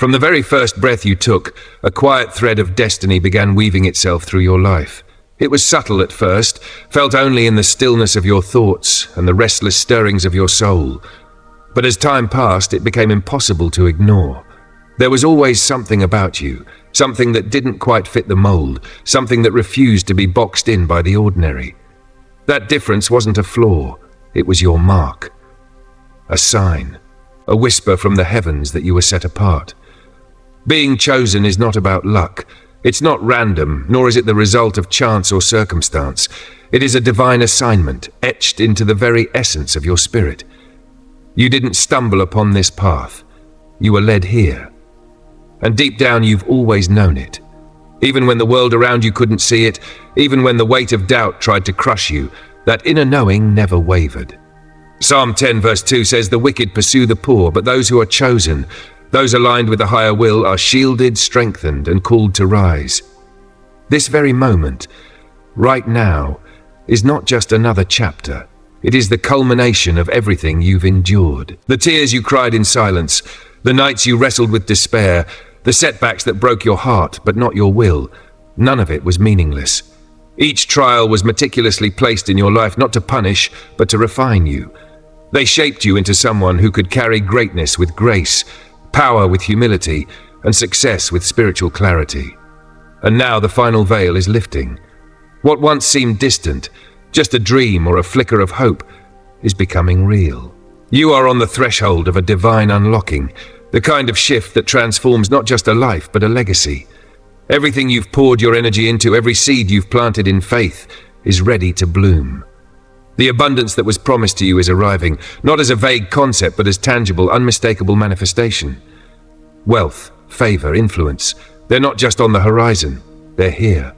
From the very first breath you took, a quiet thread of destiny began weaving itself through your life. It was subtle at first, felt only in the stillness of your thoughts and the restless stirrings of your soul. But as time passed, it became impossible to ignore. There was always something about you, something that didn't quite fit the mold, something that refused to be boxed in by the ordinary. That difference wasn't a flaw, it was your mark. A sign, a whisper from the heavens that you were set apart. Being chosen is not about luck. It's not random, nor is it the result of chance or circumstance. It is a divine assignment, etched into the very essence of your spirit. You didn't stumble upon this path. You were led here. And deep down you've always known it. Even when the world around you couldn't see it, even when the weight of doubt tried to crush you, that inner knowing never wavered. Psalm 10 verse 2 says, "The wicked pursue the poor, but those who are chosen, those aligned with a higher will, are shielded, strengthened, and called to rise." This very moment, right now, is not just another chapter. It is the culmination of everything you've endured. The tears you cried in silence, the nights you wrestled with despair, the setbacks that broke your heart but not your will, none of it was meaningless. Each trial was meticulously placed in your life not to punish, but to refine you. They shaped you into someone who could carry greatness with grace, power with humility, and success with spiritual clarity. And now the final veil is lifting. What once seemed distant, just a dream or a flicker of hope, is becoming real. You are on the threshold of a divine unlocking, the kind of shift that transforms not just a life, but a legacy. Everything you've poured your energy into, every seed you've planted in faith, is ready to bloom. The abundance that was promised to you is arriving, not as a vague concept, but as tangible, unmistakable manifestation. Wealth, favor, influence, they're not just on the horizon, they're here.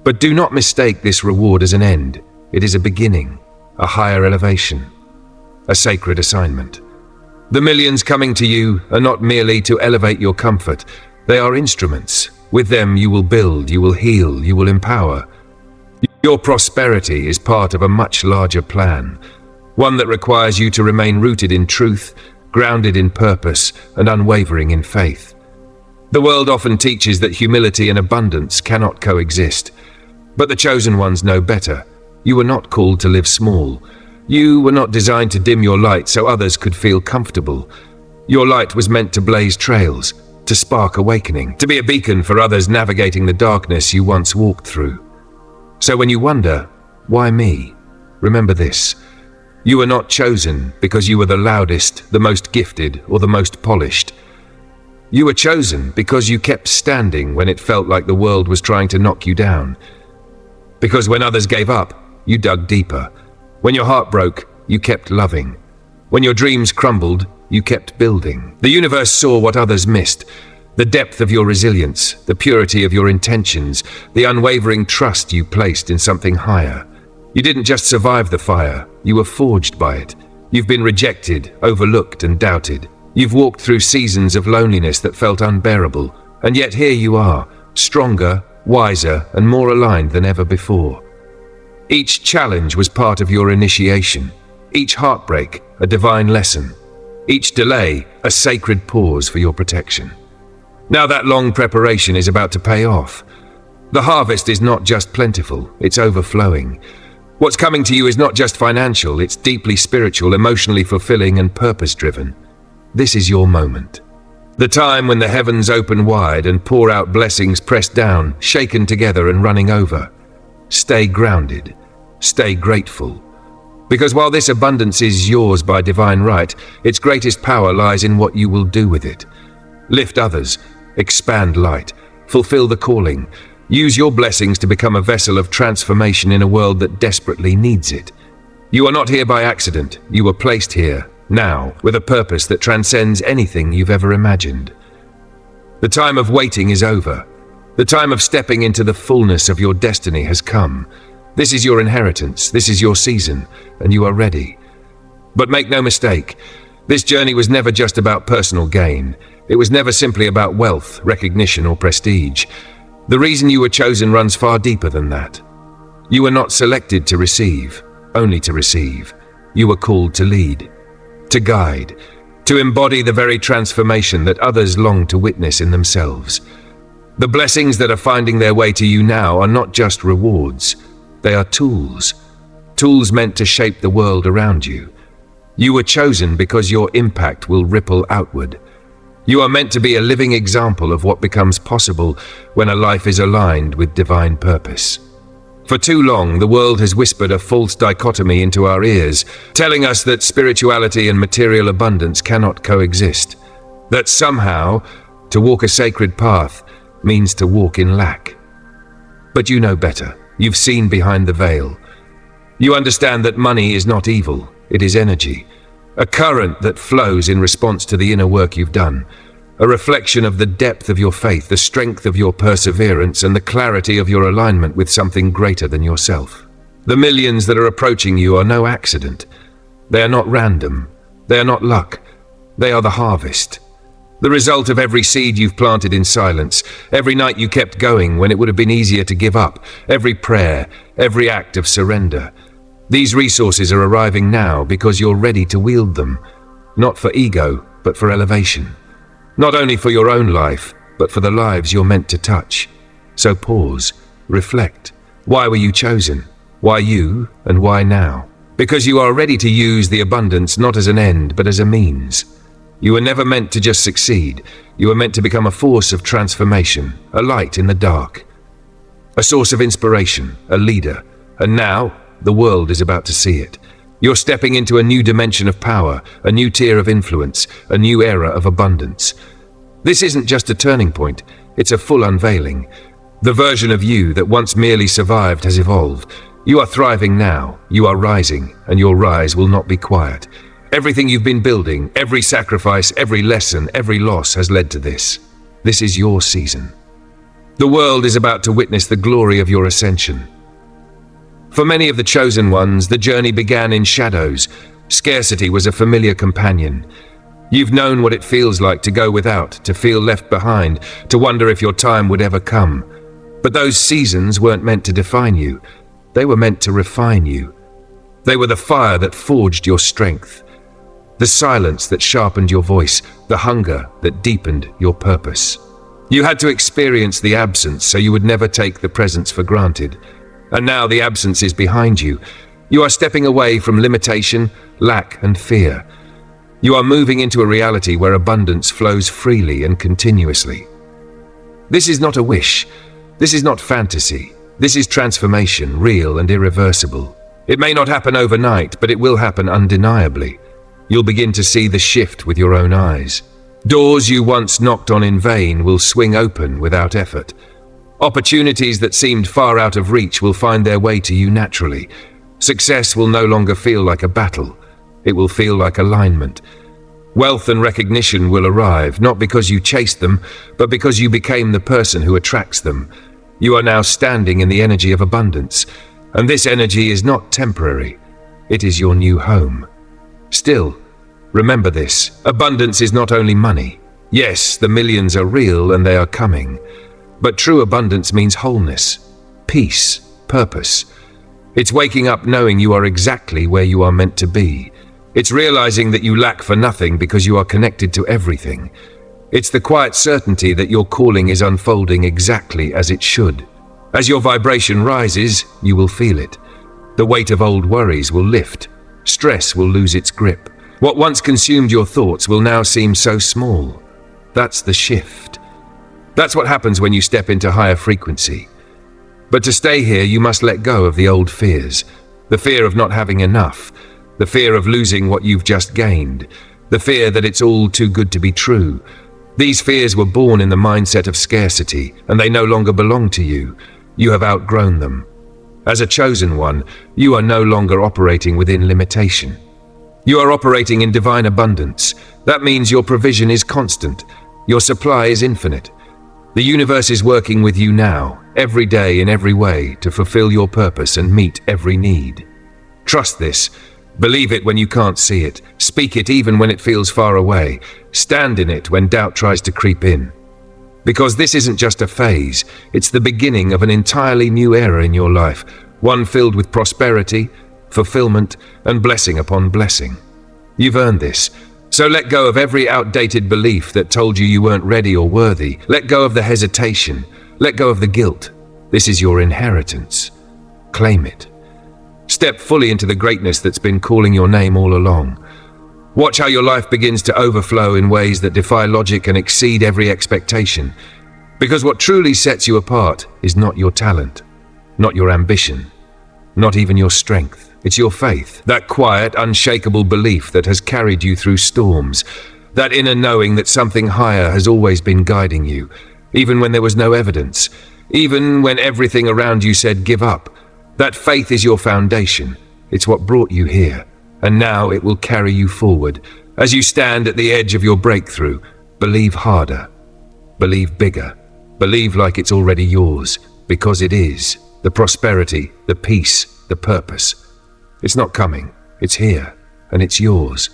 But do not mistake this reward as an end. It is a beginning, a higher elevation, a sacred assignment. The millions coming to you are not merely to elevate your comfort. They are instruments. With them you will build, you will heal, you will empower. Your prosperity is part of a much larger plan, one that requires you to remain rooted in truth, grounded in purpose, and unwavering in faith. The world often teaches that humility and abundance cannot coexist, but the chosen ones know better. You were not called to live small. You were not designed to dim your light so others could feel comfortable. Your light was meant to blaze trails, to spark awakening, to be a beacon for others navigating the darkness you once walked through. So when you wonder, why me? Remember this. You were not chosen because you were the loudest, the most gifted, or the most polished. You were chosen because you kept standing when it felt like the world was trying to knock you down. Because when others gave up, you dug deeper. When your heart broke, you kept loving. When your dreams crumbled, you kept building. The universe saw what others missed. The depth of your resilience, the purity of your intentions, the unwavering trust you placed in something higher. You didn't just survive the fire, you were forged by it. You've been rejected, overlooked, and doubted. You've walked through seasons of loneliness that felt unbearable, and yet here you are, stronger, wiser, and more aligned than ever before. Each challenge was part of your initiation, each heartbreak a divine lesson, each delay a sacred pause for your protection. Now that long preparation is about to pay off. The harvest is not just plentiful, it's overflowing. What's coming to you is not just financial, it's deeply spiritual, emotionally fulfilling, and purpose-driven. This is your moment. The time when the heavens open wide and pour out blessings pressed down, shaken together, and running over. Stay grounded. Stay grateful. Because while this abundance is yours by divine right, its greatest power lies in what you will do with it. Lift others, expand light, fulfill the calling. Use your blessings to become a vessel of transformation in a world that desperately needs it. You are not here by accident. You were placed here, now, with a purpose that transcends anything you've ever imagined. The time of waiting is over. The time of stepping into the fullness of your destiny has come. This is your inheritance, this is your season, and you are ready. But make no mistake, this journey was never just about personal gain. It was never simply about wealth, recognition, or prestige. The reason you were chosen runs far deeper than that. You were not selected to receive, only to receive. You were called to lead, to guide, to embody the very transformation that others long to witness in themselves. The blessings that are finding their way to you now are not just rewards, they are tools. Tools meant to shape the world around you. You were chosen because your impact will ripple outward. You are meant to be a living example of what becomes possible when a life is aligned with divine purpose. For too long, the world has whispered a false dichotomy into our ears, telling us that spirituality and material abundance cannot coexist. That somehow, to walk a sacred path means to walk in lack. But you know better. You've seen behind the veil. You understand that money is not evil, it is energy. A current that flows in response to the inner work you've done. A reflection of the depth of your faith, the strength of your perseverance, and the clarity of your alignment with something greater than yourself. The millions that are approaching you are no accident. They are not random. They are not luck. They are the harvest. The result of every seed you've planted in silence, every night you kept going when it would have been easier to give up, every prayer, every act of surrender. These resources are arriving now because you're ready to wield them, not for ego, but for elevation. Not only for your own life, but for the lives you're meant to touch. So pause, reflect. Why were you chosen? Why you, and why now? Because you are ready to use the abundance not as an end, but as a means. You were never meant to just succeed. You were meant to become a force of transformation, a light in the dark, a source of inspiration, a leader. And now, the world is about to see it. You're stepping into a new dimension of power, a new tier of influence, a new era of abundance. This isn't just a turning point, it's a full unveiling. The version of you that once merely survived has evolved. You are thriving now, you are rising, and your rise will not be quiet. Everything you've been building, every sacrifice, every lesson, every loss has led to this. This is your season. The world is about to witness the glory of your ascension. For many of the chosen ones, the journey began in shadows. Scarcity was a familiar companion. You've known what it feels like to go without, to feel left behind, to wonder if your time would ever come. But those seasons weren't meant to define you. They were meant to refine you. They were the fire that forged your strength, the silence that sharpened your voice, the hunger that deepened your purpose. You had to experience the absence so you would never take the presence for granted. And now the absence is behind you. You are stepping away from limitation, lack, and fear. You are moving into a reality where abundance flows freely and continuously. This is not a wish. This is not fantasy. This is transformation, real and irreversible. It may not happen overnight, but it will happen undeniably. You'll begin to see the shift with your own eyes. Doors you once knocked on in vain will swing open without effort. Opportunities that seemed far out of reach will find their way to you naturally. Success will no longer feel like a battle. It will feel like alignment. Wealth and recognition will arrive, not because you chased them, but because you became the person who attracts them. You are now standing in the energy of abundance, and this energy is not temporary. It is your new home. Still, remember this, abundance is not only money. Yes, the millions are real and they are coming. But true abundance means wholeness, peace, purpose. It's waking up knowing you are exactly where you are meant to be. It's realizing that you lack for nothing because you are connected to everything. It's the quiet certainty that your calling is unfolding exactly as it should. As your vibration rises, you will feel it. The weight of old worries will lift. Stress will lose its grip. What once consumed your thoughts will now seem so small. That's the shift. That's what happens when you step into higher frequency. But to stay here, you must let go of the old fears. The fear of not having enough. The fear of losing what you've just gained. The fear that it's all too good to be true. These fears were born in the mindset of scarcity, and they no longer belong to you. You have outgrown them. As a chosen one, you are no longer operating within limitation. You are operating in divine abundance. That means your provision is constant. Your supply is infinite. The universe is working with you now, every day in every way, to fulfill your purpose and meet every need. Trust this. Believe it when you can't see it. Speak it even when it feels far away. Stand in it when doubt tries to creep in. Because this isn't just a phase, it's the beginning of an entirely new era in your life, one filled with prosperity, fulfillment, and blessing upon blessing. You've earned this. So let go of every outdated belief that told you you weren't ready or worthy. Let go of the hesitation. Let go of the guilt. This is your inheritance. Claim it. Step fully into the greatness that's been calling your name all along. Watch how your life begins to overflow in ways that defy logic and exceed every expectation. Because what truly sets you apart is not your talent, not your ambition, not even your strength. It's your faith, that quiet, unshakable belief that has carried you through storms, that inner knowing that something higher has always been guiding you, even when there was no evidence, even when everything around you said give up. That faith is your foundation. It's what brought you here, and now it will carry you forward. As you stand at the edge of your breakthrough, believe harder, believe bigger, believe like it's already yours, because it is. The prosperity, the peace, the purpose. It's not coming, it's here, and it's yours.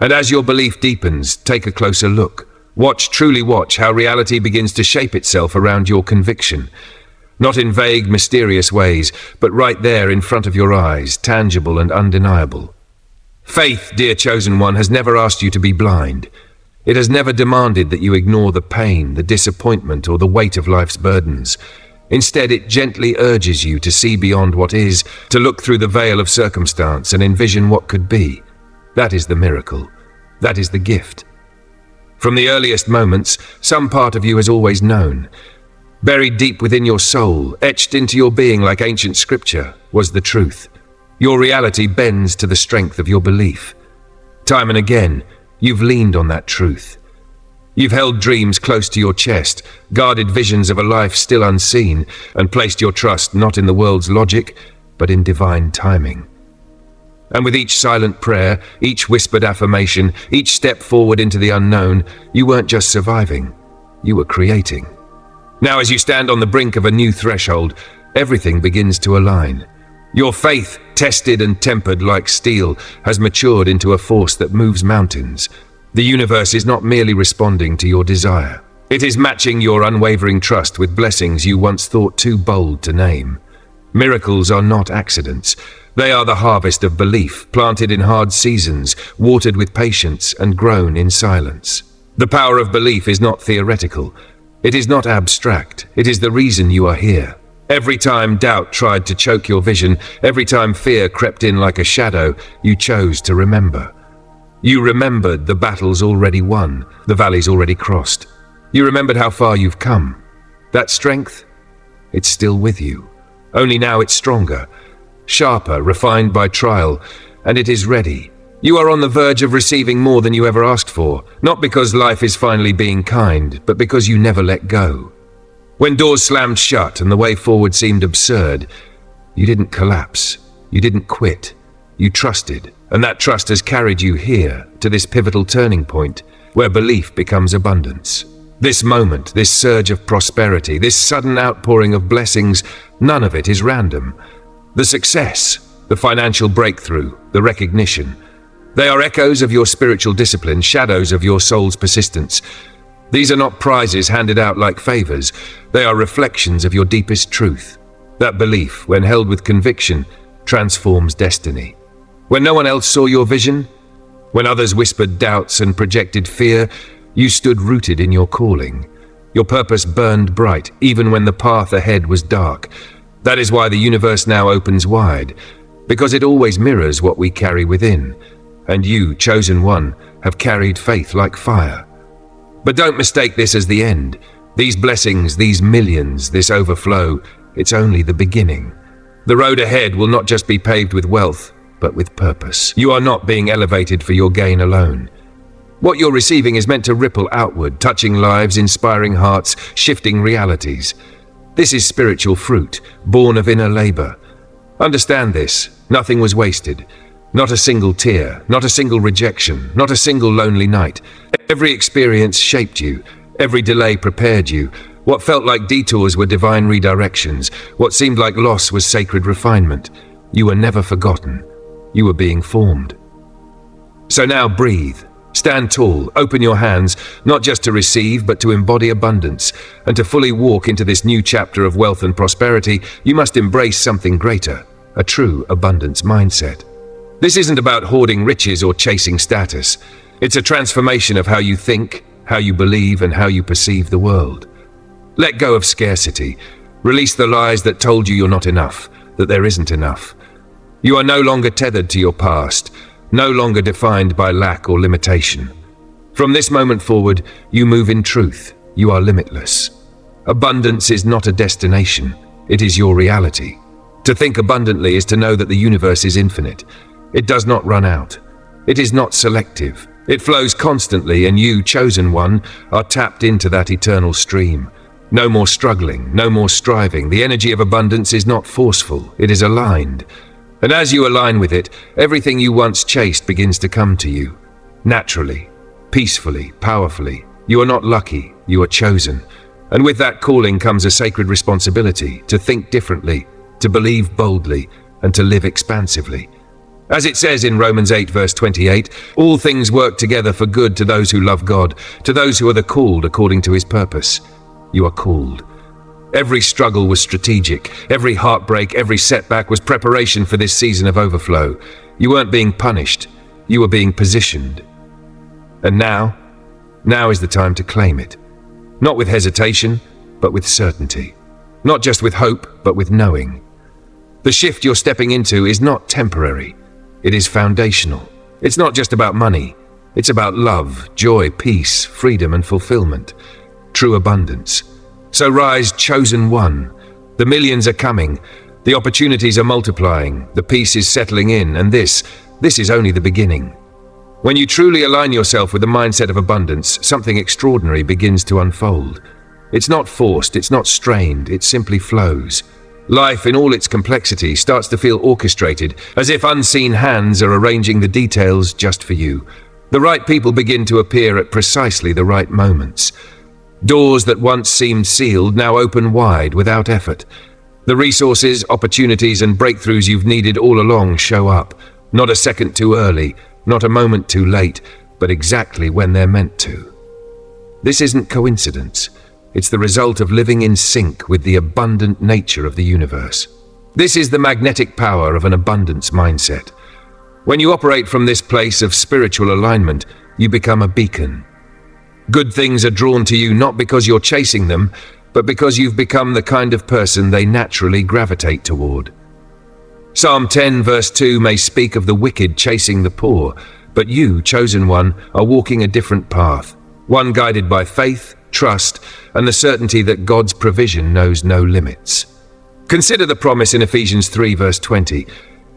And as your belief deepens, take a closer look. Truly watch how reality begins to shape itself around your conviction. Not in vague, mysterious ways, but right there in front of your eyes, tangible and undeniable. Faith, dear chosen one, has never asked you to be blind. It has never demanded that you ignore the pain, the disappointment, or the weight of life's burdens. Instead, it gently urges you to see beyond what is, to look through the veil of circumstance and envision what could be. That is the miracle. That is the gift. From the earliest moments, some part of you has always known. Buried deep within your soul, etched into your being like ancient scripture, was the truth. Your reality bends to the strength of your belief. Time and again, you've leaned on that truth. You've held dreams close to your chest, guarded visions of a life still unseen, and placed your trust not in the world's logic, but in divine timing. And with each silent prayer, each whispered affirmation, each step forward into the unknown, you weren't just surviving, you were creating. Now as you stand on the brink of a new threshold, everything begins to align. Your faith, tested and tempered like steel, has matured into a force that moves mountains. The universe is not merely responding to your desire. It is matching your unwavering trust with blessings you once thought too bold to name. Miracles are not accidents. They are the harvest of belief, planted in hard seasons, watered with patience, and grown in silence. The power of belief is not theoretical. It is not abstract. It is the reason you are here. Every time doubt tried to choke your vision, every time fear crept in like a shadow, you chose to remember. You remembered the battles already won, the valleys already crossed. You remembered how far you've come. That strength, it's still with you. Only now it's stronger, sharper, refined by trial, and it is ready. You are on the verge of receiving more than you ever asked for, not because life is finally being kind, but because you never let go. When doors slammed shut and the way forward seemed absurd, you didn't collapse. You didn't quit. You trusted, and that trust has carried you here, to this pivotal turning point, where belief becomes abundance. This moment, this surge of prosperity, this sudden outpouring of blessings, none of it is random. The success, the financial breakthrough, the recognition, they are echoes of your spiritual discipline, shadows of your soul's persistence. These are not prizes handed out like favors. They are reflections of your deepest truth. That belief, when held with conviction, transforms destiny. When no one else saw your vision, when others whispered doubts and projected fear, you stood rooted in your calling. Your purpose burned bright, even when the path ahead was dark. That is why the universe now opens wide, because it always mirrors what we carry within. And you, chosen one, have carried faith like fire. But don't mistake this as the end. These blessings, these millions, this overflow, it's only the beginning. The road ahead will not just be paved with wealth, but with purpose. You are not being elevated for your gain alone. What you're receiving is meant to ripple outward, touching lives, inspiring hearts, shifting realities. This is spiritual fruit, born of inner labor. Understand this, nothing was wasted. Not a single tear, not a single rejection, not a single lonely night. Every experience shaped you, every delay prepared you. What felt like detours were divine redirections. What seemed like loss was sacred refinement. You were never forgotten. You were being formed. So now breathe. Stand tall, open your hands, not just to receive, but to embody abundance. And to fully walk into this new chapter of wealth and prosperity, you must embrace something greater, a true abundance mindset. This isn't about hoarding riches or chasing status. It's a transformation of how you think, how you believe, and how you perceive the world. Let go of scarcity. Release the lies that told you you're not enough, that there isn't enough. You are no longer tethered to your past, no longer defined by lack or limitation. From this moment forward, you move in truth. You are limitless. Abundance is not a destination. It is your reality. To think abundantly is to know that the universe is infinite. It does not run out. It is not selective. It flows constantly, and you, chosen one, are tapped into that eternal stream. No more struggling, no more striving. The energy of abundance is not forceful. It is aligned. And as you align with it, everything you once chased begins to come to you. Naturally, peacefully, powerfully. You are not lucky. You are chosen. And with that calling comes a sacred responsibility to think differently, to believe boldly, and to live expansively. As it says in Romans 8 verse 28, all things work together for good to those who love God, to those who are the called according to his purpose. You are called. Every struggle was strategic. Every heartbreak, every setback was preparation for this season of overflow. You weren't being punished. You were being positioned. And now is the time to claim it. Not with hesitation, but with certainty. Not just with hope, but with knowing. The shift you're stepping into is not temporary. It is foundational. It's not just about money. It's about love, joy, peace, freedom, and fulfillment. True abundance. So rise, chosen one. The millions are coming. The opportunities are multiplying. The peace is settling in, and this is only the beginning. When you truly align yourself with the mindset of abundance, something extraordinary begins to unfold. It's not forced, it's not strained, it simply flows. Life, in all its complexity, starts to feel orchestrated, as if unseen hands are arranging the details just for you. The right people begin to appear at precisely the right moments. Doors that once seemed sealed now open wide without effort. The resources, opportunities, and breakthroughs you've needed all along show up, not a second too early, not a moment too late, but exactly when they're meant to. This isn't coincidence. It's the result of living in sync with the abundant nature of the universe. This is the magnetic power of an abundance mindset. When you operate from this place of spiritual alignment, you become a beacon. Good things are drawn to you not because you're chasing them, but because you've become the kind of person they naturally gravitate toward. Psalm 10 verse 2 may speak of the wicked chasing the poor, but you, chosen one, are walking a different path, one guided by faith, trust, and the certainty that God's provision knows no limits. Consider the promise in Ephesians 3 verse 20.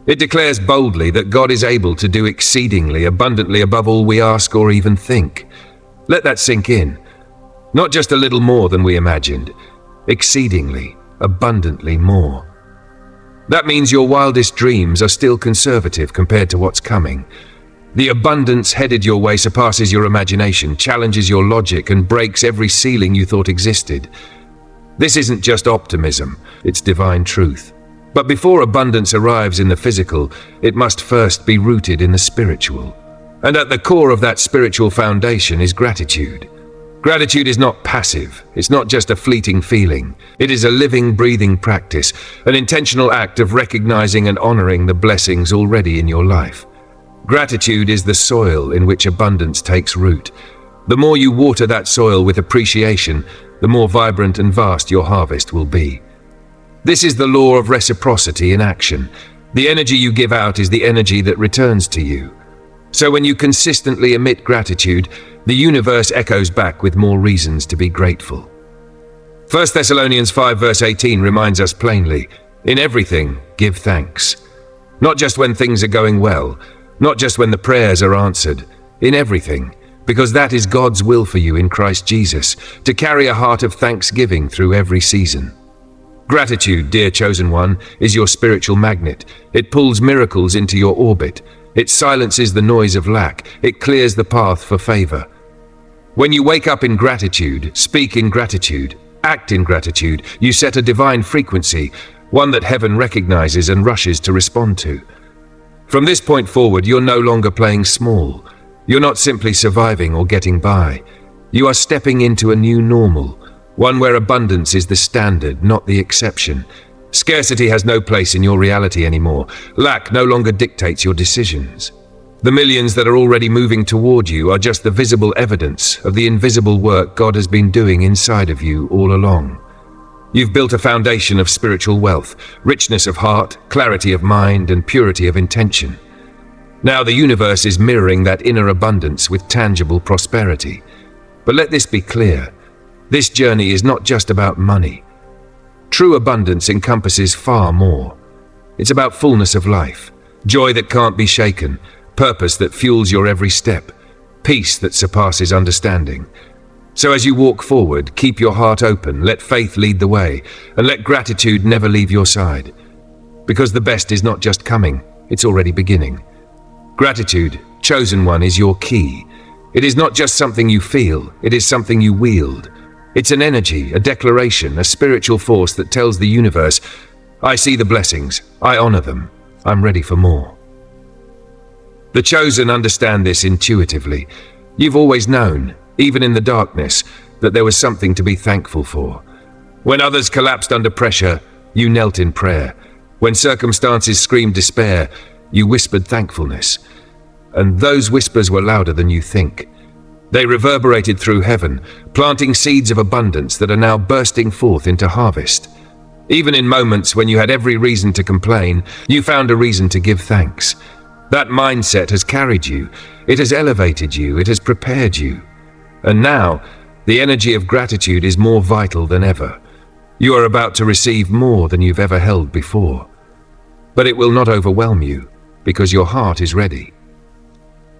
It declares boldly that God is able to do exceedingly abundantly above all we ask or even think. Let that sink in. Not just a little more than we imagined, exceedingly, abundantly more. That means your wildest dreams are still conservative compared to what's coming. The abundance headed your way surpasses your imagination, challenges your logic, and breaks every ceiling you thought existed. This isn't just optimism, it's divine truth. But before abundance arrives in the physical, it must first be rooted in the spiritual. And at the core of that spiritual foundation is gratitude. Gratitude is not passive. It's not just a fleeting feeling. It is a living, breathing practice, an intentional act of recognizing and honoring the blessings already in your life. Gratitude is the soil in which abundance takes root. The more you water that soil with appreciation, the more vibrant and vast your harvest will be. This is the law of reciprocity in action. The energy you give out is the energy that returns to you. So when you consistently emit gratitude, the universe echoes back with more reasons to be grateful. 1 Thessalonians 5 verse 18 reminds us plainly, in everything, give thanks. Not just when things are going well, not just when the prayers are answered, in everything, because that is God's will for you in Christ Jesus, to carry a heart of thanksgiving through every season. Gratitude, dear chosen one, is your spiritual magnet. It pulls miracles into your orbit. It silences the noise of lack. It clears the path for favor. When you wake up in gratitude, speak in gratitude, act in gratitude, you set a divine frequency, one that heaven recognizes and rushes to respond to. From this point forward, you're no longer playing small. You're not simply surviving or getting by. You are stepping into a new normal, one where abundance is the standard, not the exception. Scarcity has no place in your reality anymore. Lack no longer dictates your decisions. The millions that are already moving toward you are just the visible evidence of the invisible work God has been doing inside of you all along. You've built a foundation of spiritual wealth, richness of heart, clarity of mind, and purity of intention. Now the universe is mirroring that inner abundance with tangible prosperity. But let this be clear. This journey is not just about money. True abundance encompasses far more. It's about fullness of life, joy that can't be shaken, purpose that fuels your every step, peace that surpasses understanding. So as you walk forward, keep your heart open, let faith lead the way, and let gratitude never leave your side. Because the best is not just coming, it's already beginning. Gratitude, chosen one, is your key. It is not just something you feel, it is something you wield. It's an energy, a declaration, a spiritual force that tells the universe, I see the blessings, I honor them, I'm ready for more. The chosen understand this intuitively. You've always known, even in the darkness, that there was something to be thankful for. When others collapsed under pressure, you knelt in prayer. When circumstances screamed despair, you whispered thankfulness. And those whispers were louder than you think. They reverberated through heaven, planting seeds of abundance that are now bursting forth into harvest. Even in moments when you had every reason to complain, you found a reason to give thanks. That mindset has carried you, it has elevated you, it has prepared you. And now, the energy of gratitude is more vital than ever. You are about to receive more than you've ever held before. But it will not overwhelm you, because your heart is ready.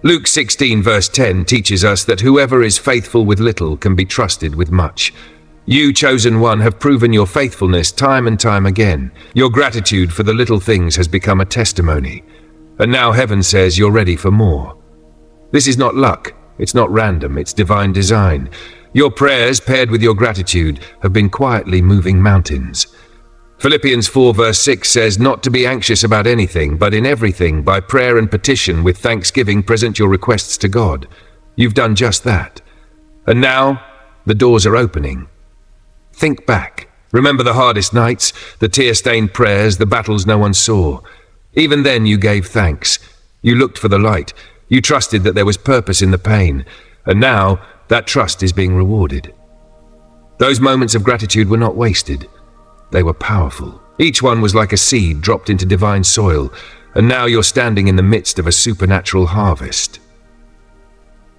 Luke 16 verse 10 teaches us that whoever is faithful with little can be trusted with much. You, chosen one, have proven your faithfulness time and time again. Your gratitude for the little things has become a testimony. And now heaven says you're ready for more. This is not luck, it's not random, it's divine design. Your prayers, paired with your gratitude, have been quietly moving mountains. Philippians 4 verse 6 says not to be anxious about anything, but in everything, by prayer and petition, with thanksgiving, present your requests to God. You've done just that. And now, the doors are opening. Think back. Remember the hardest nights, the tear-stained prayers, the battles no one saw. Even then you gave thanks. You looked for the light. You trusted that there was purpose in the pain. And now, that trust is being rewarded. Those moments of gratitude were not wasted. They were powerful. Each one was like a seed dropped into divine soil, and now you're standing in the midst of a supernatural harvest.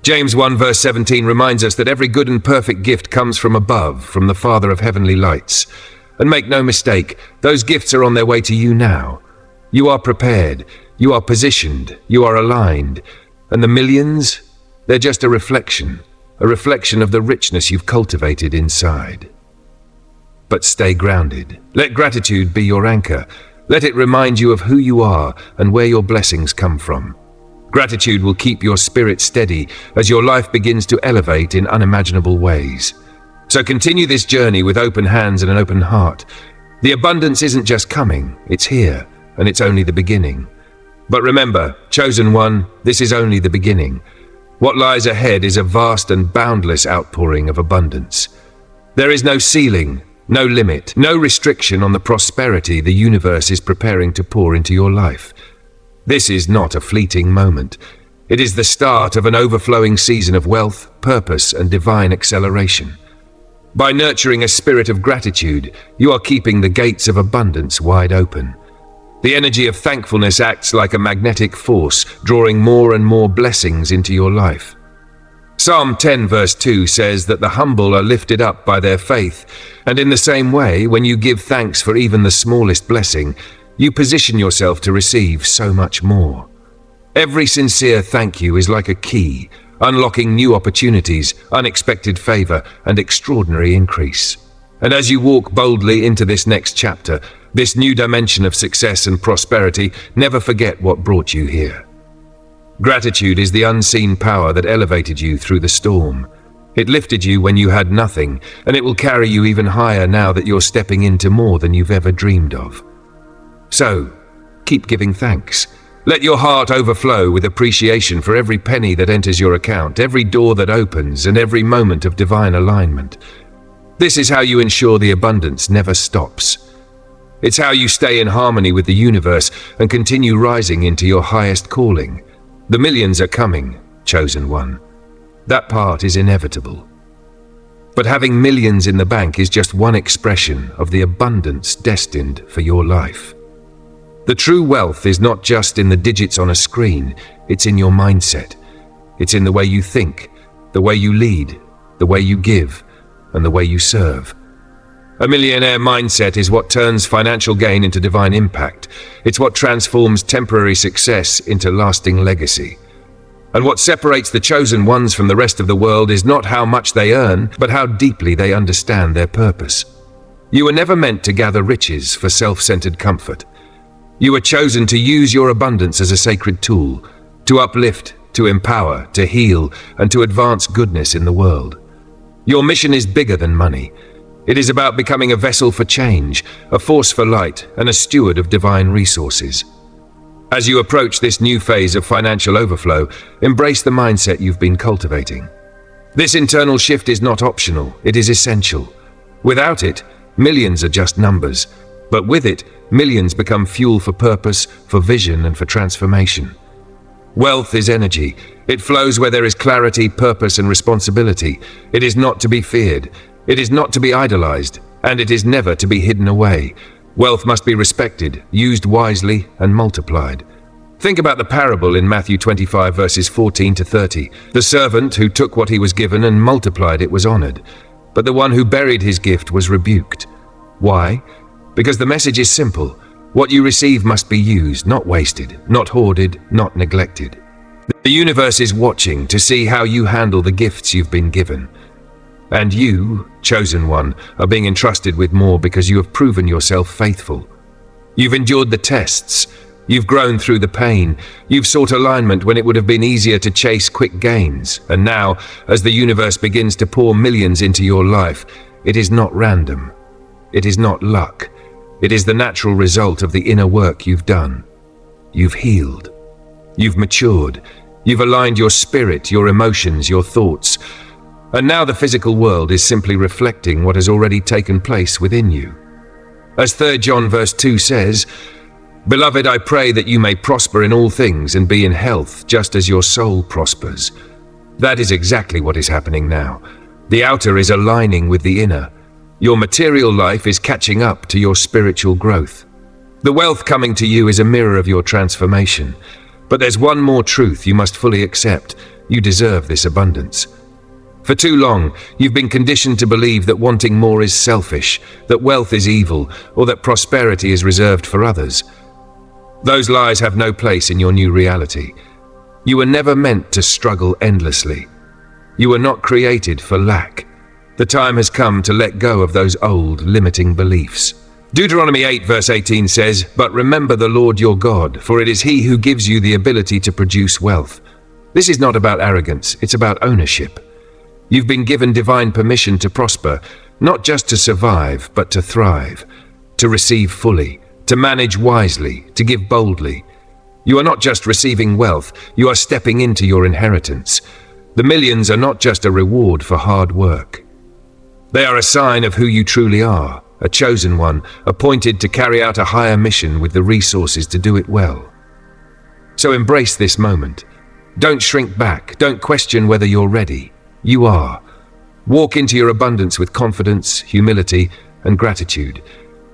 James 1 verse 17 reminds us that every good and perfect gift comes from above, from the Father of heavenly lights. And make no mistake, those gifts are on their way to you now. You are prepared, you are positioned, you are aligned, and the millions, they're just a reflection of the richness you've cultivated inside. But stay grounded. Let gratitude be your anchor. Let it remind you of who you are and where your blessings come from. Gratitude will keep your spirit steady as your life begins to elevate in unimaginable ways. So continue this journey with open hands and an open heart. The abundance isn't just coming, it's here, and it's only the beginning. But remember, chosen one, this is only the beginning. What lies ahead is a vast and boundless outpouring of abundance. There is no ceiling, no limit, no restriction on the prosperity the universe is preparing to pour into your life. This is not a fleeting moment. It is the start of an overflowing season of wealth, purpose, and divine acceleration. By nurturing a spirit of gratitude, you are keeping the gates of abundance wide open. The energy of thankfulness acts like a magnetic force, drawing more and more blessings into your life. Psalm 10 verse 2 says that the humble are lifted up by their faith, and in the same way, when you give thanks for even the smallest blessing, you position yourself to receive so much more. Every sincere thank you is like a key, unlocking new opportunities, unexpected favor, and extraordinary increase. And as you walk boldly into this next chapter, this new dimension of success and prosperity, never forget what brought you here. Gratitude is the unseen power that elevated you through the storm. It lifted you when you had nothing, and it will carry you even higher now that you're stepping into more than you've ever dreamed of. So, keep giving thanks. Let your heart overflow with appreciation for every penny that enters your account, every door that opens, and every moment of divine alignment. This is how you ensure the abundance never stops. It's how you stay in harmony with the universe and continue rising into your highest calling. The millions are coming, chosen one. That part is inevitable. But having millions in the bank is just one expression of the abundance destined for your life. The true wealth is not just in the digits on a screen, it's in your mindset. It's in the way you think, the way you lead, the way you give, and the way you serve. A millionaire mindset is what turns financial gain into divine impact. It's what transforms temporary success into lasting legacy. And what separates the chosen ones from the rest of the world is not how much they earn, but how deeply they understand their purpose. You were never meant to gather riches for self-centered comfort. You were chosen to use your abundance as a sacred tool, to uplift, to empower, to heal, and to advance goodness in the world. Your mission is bigger than money. It is about becoming a vessel for change, a force for light, and a steward of divine resources. As you approach this new phase of financial overflow, embrace the mindset you've been cultivating. This internal shift is not optional, it is essential. Without it, millions are just numbers. But with it, millions become fuel for purpose, for vision, and for transformation. Wealth is energy. It flows where there is clarity, purpose, and responsibility. It is not to be feared. It is not to be idolized, and it is never to be hidden away. Wealth must be respected, used wisely, and multiplied. Think about the parable in Matthew 25 verses 14 to 30. The servant who took what he was given and multiplied it was honored, but the one who buried his gift was rebuked. Why? Because the message is simple. What you receive must be used, not wasted, not hoarded, not neglected. The universe is watching to see how you handle the gifts you've been given. And you, chosen one, are being entrusted with more because you have proven yourself faithful. You've endured the tests. You've grown through the pain. You've sought alignment when it would have been easier to chase quick gains. And now, as the universe begins to pour millions into your life, it is not random. It is not luck. It is the natural result of the inner work you've done. You've healed. You've matured. You've aligned your spirit, your emotions, your thoughts. And now the physical world is simply reflecting what has already taken place within you. As 3 John verse 2 says, "Beloved, I pray that you may prosper in all things and be in health, just as your soul prospers." That is exactly what is happening now. The outer is aligning with the inner. Your material life is catching up to your spiritual growth. The wealth coming to you is a mirror of your transformation. But there's one more truth you must fully accept. You deserve this abundance. For too long, you've been conditioned to believe that wanting more is selfish, that wealth is evil, or that prosperity is reserved for others. Those lies have no place in your new reality. You were never meant to struggle endlessly. You were not created for lack. The time has come to let go of those old, limiting beliefs. Deuteronomy 8 verse 18 says, "But remember the Lord your God, for it is He who gives you the ability to produce wealth." This is not about arrogance, it's about ownership. You've been given divine permission to prosper, not just to survive, but to thrive, to receive fully, to manage wisely, to give boldly. You are not just receiving wealth, you are stepping into your inheritance. The millions are not just a reward for hard work. They are a sign of who you truly are, a chosen one, appointed to carry out a higher mission with the resources to do it well. So embrace this moment. Don't shrink back, don't question whether you're ready. You are. Walk into your abundance with confidence, humility, and gratitude.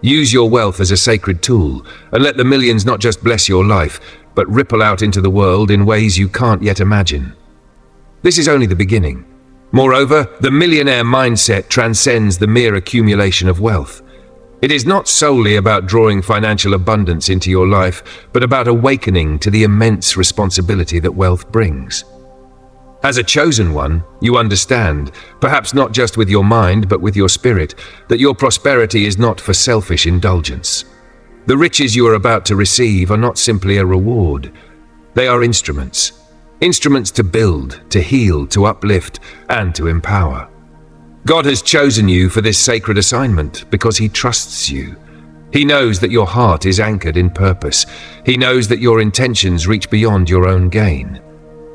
Use your wealth as a sacred tool, and let the millions not just bless your life, but ripple out into the world in ways you can't yet imagine. This is only the beginning. Moreover, the millionaire mindset transcends the mere accumulation of wealth. It is not solely about drawing financial abundance into your life, but about awakening to the immense responsibility that wealth brings. As a chosen one, you understand, perhaps not just with your mind but with your spirit, that your prosperity is not for selfish indulgence. The riches you are about to receive are not simply a reward. They are instruments. Instruments to build, to heal, to uplift, and to empower. God has chosen you for this sacred assignment because He trusts you. He knows that your heart is anchored in purpose. He knows that your intentions reach beyond your own gain.